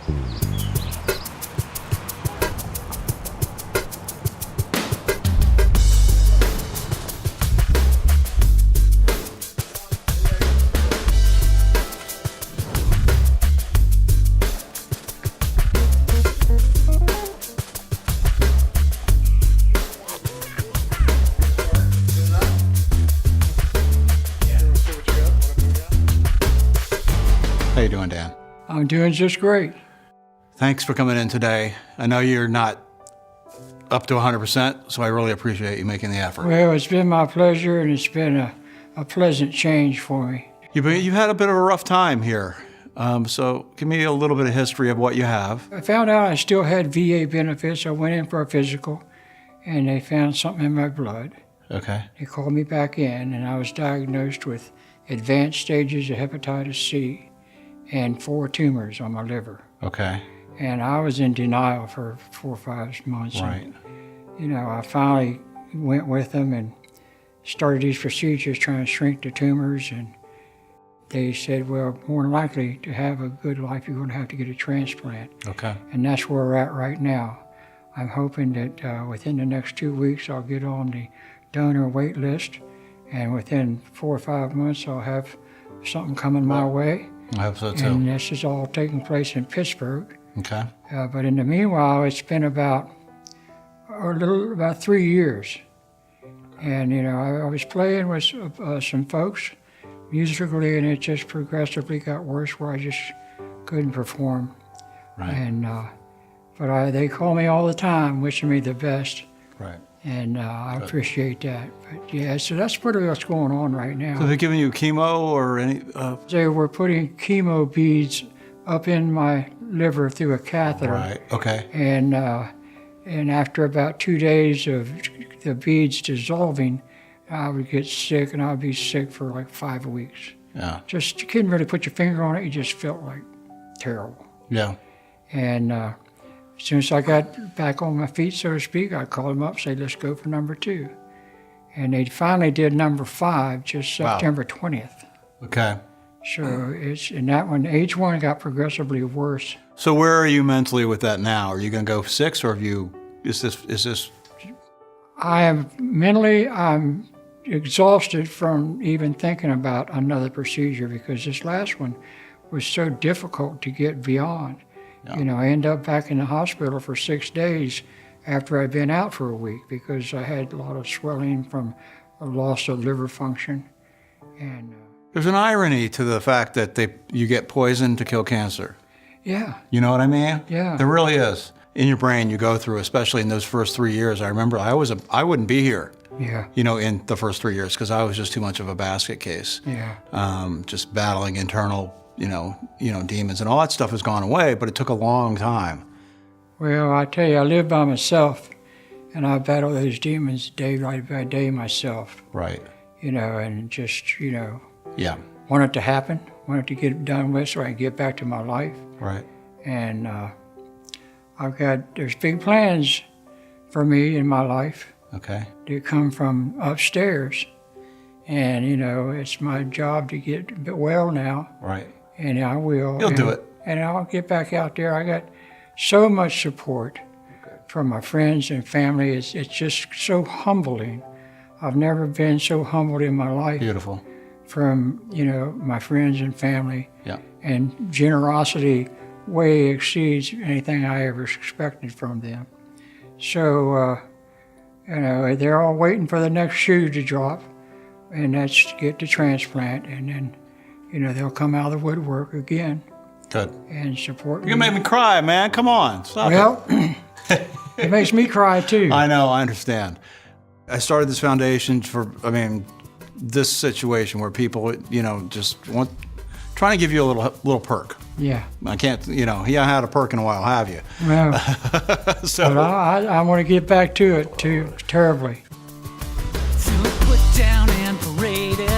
How you doing, Dan? I'm doing just great. Thanks for coming in today. I know you're not up to 100%, so I really appreciate you making the effort. Well, it's been my pleasure, and it's been a pleasant change for me. You've had a bit of a rough time here, so give me a little bit of history of what you have. I found out I still had VA benefits. I went in for a physical, and they found something in my blood. Okay. They called me back in, and I was diagnosed with advanced stages of hepatitis C and 4 tumors on my liver. Okay. And I was in denial for 4 or 5 months. Right. And, I finally went with them and started these procedures trying to shrink the tumors. And they said, well, more than likely to have a good life, you're going to have to get a transplant. Okay. And that's where we're at right now. I'm hoping that within the next 2 weeks, I'll get on the donor wait list. And within 4 or 5 months, I'll have something coming my way. I hope so, too. And this is all taking place in Pittsburgh. Okay. But in the meanwhile, it's been about 3 years. And, I was playing with some folks musically, and it just progressively got worse where I just couldn't perform. Right. And, but they call me all the time, wishing me the best. Right. And I appreciate that. But yeah, so that's pretty what's going on right now. So they're giving you chemo or any? They were putting chemo beads up in my liver through a catheter. Right. Okay. And after about 2 days of the beads dissolving, I would get sick, and I would be sick for like 5 weeks. Yeah. Just, you couldn't really put your finger on it. You just felt like terrible. Yeah. And as soon as I got back on my feet, so to speak, I called them up, said, let's go for number 2. And they finally did number 5, just September 20th. Okay. So it's, in that one, age 1 got progressively worse. So where are you mentally with that now? Are you going to go 6, or is this? I'm exhausted from even thinking about another procedure, because this last one was so difficult to get beyond. Yeah. I ended up back in the hospital for 6 days after I'd been out for a week, because I had a lot of swelling from a loss of liver function. And there's an irony to the fact that you get poison to kill cancer. yeah. You know what I mean? Yeah. There really is. In your brain, you go through, especially in those first 3 years. I remember I wouldn't be here. Yeah. In the first 3 years, because I was just too much of a basket case. Yeah. Just battling internal, demons, and all that stuff has gone away, but it took a long time. Well, I tell you, I live by myself, and I battle those demons day by day myself. Right. And just, Yeah. want it to happen, want it to get done with so I can get back to my life. Right. And there's big plans for me in my life. Okay. That come from upstairs. And, it's my job to get well now. Right. And I will. You'll do it. And I'll get back out there. I got so much support from my friends and family. It's just so humbling. I've never been so humbled in my life. Beautiful. From, my friends and family. Yeah. And generosity way exceeds anything I ever expected from them. So, they're all waiting for the next shoe to drop, and that's to get the transplant, and then, they'll come out of the woodwork again. Good. And support me. You're going to make me cry, man. Come on. Stop it. It makes me cry, too. I know. I understand. I started this foundation for, this situation where people, just trying to give you a little perk. Yeah. I can't, you haven't had a perk in a while, have you? Well, so, but I want to get back to it, too, terribly. Feel put down and paraded.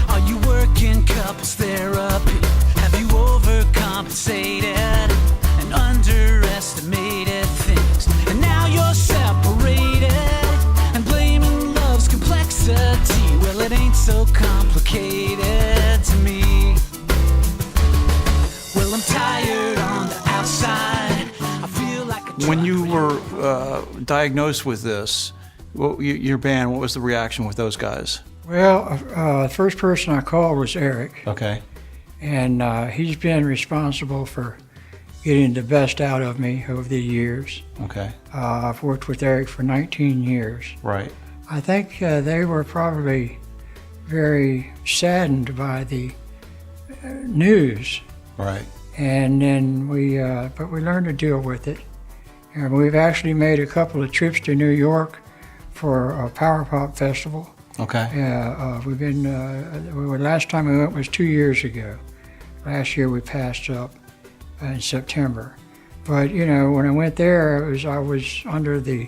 Are you working couples therapy? Have you overcompensated and underestimated things? And now you're separated and blaming love's complexity. Well, it ain't so complicated to me. Well, I'm tired tired on the outside. I feel like a When you were diagnosed with this, your band, what was the reaction with those guys? Well, the first person I called was Eric, Okay. and he's been responsible for getting the best out of me over the years. Okay. I've worked with Eric for 19 years. Right. I think they were probably very saddened by the news, Right. and then but we learned to deal with it. And we've actually made a couple of trips to New York for a Power Pop Festival. Okay. We've been, last time we went was 2 years ago. Last year we passed up in September. But, you know, when I went there, I was under the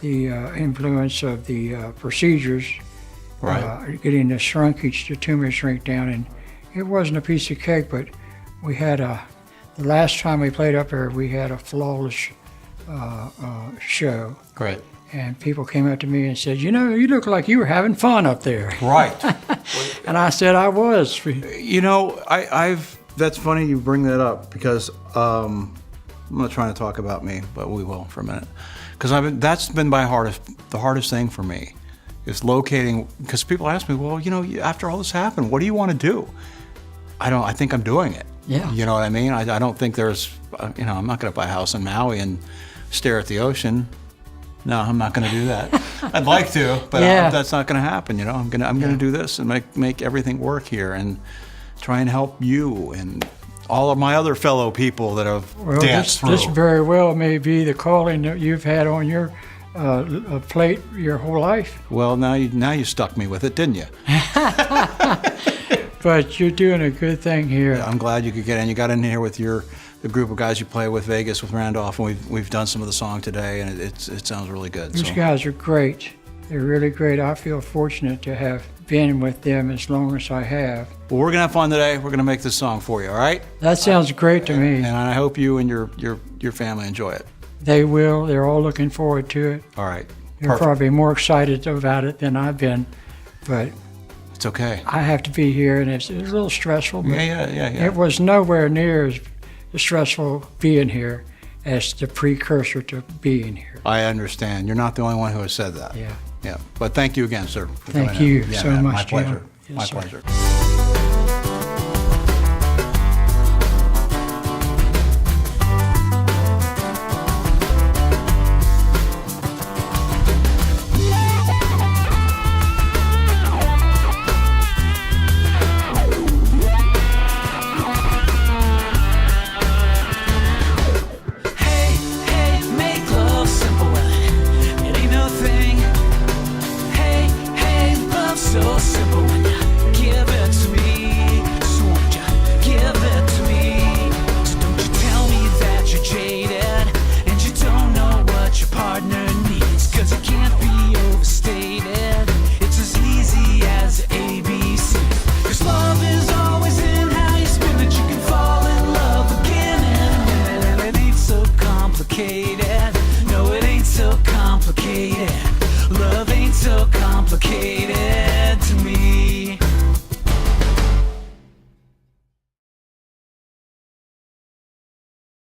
influence of the procedures, Right. getting the shrinkage, the tumor shrink down, and it wasn't a piece of cake, but we had the last time we played up there, we had a flawless show. Great. And people came up to me and said, you know, you look like you were having fun up there. Right. And I said I was. You know, that's funny you bring that up because I'm not trying to talk about me, but we will for a minute. Because that's been the hardest thing for me is locating, because people ask me, well, you know, after all this happened, what do you want to do? I think I'm doing it. Yeah. You know what I mean? I don't think there's, you know, I'm not going to buy a house in Maui and stare at the ocean. No, I'm not going to do that. I'd like to, but Yeah. that's not going to happen. You know, I'm going to do this and make everything work here and try and help you and all of my other fellow people that have danced this through. very well may be the calling that you've had on your plate your whole life. Well, now you stuck me with it, didn't you? But you're doing a good thing here. I'm glad you could get in. You got in here with the group of guys you play with, Vegas, with Randolph, and we've done some of the song today, and it sounds really good. These So. guys are great. They're really great. I feel fortunate to have been with them as long as I have. Well, we're gonna have fun today. We're gonna make this song for you, all right? That sounds great to me. And I hope you and your family enjoy it. They will. They're all looking forward to it. All right. They're Perfect. probably more excited about it than I've been. But It's okay. I have to be here, and it's a little stressful. But Yeah. it was nowhere near as stressful being here as the precursor to being here. I understand. You're not the only one who has said that. Yeah. Yeah. But thank you again, sir. For Thank coming in. you Yeah, so man, much, My pleasure. Jim. Yes, My sir. pleasure. Hey, hey, make love simple. It ain't no thing. Hey, hey, love's so simple when you give it to me. So won't you give it to me? So don't you tell me that you're jaded and you don't know what your partner needs. 'Cause it can't be overstated. It's as easy as ABC. 'Cause love is always in how you spin it. You can fall in love again in a minute, and it ain't so complicated. No, it ain't so complicated. Love ain't so complicated.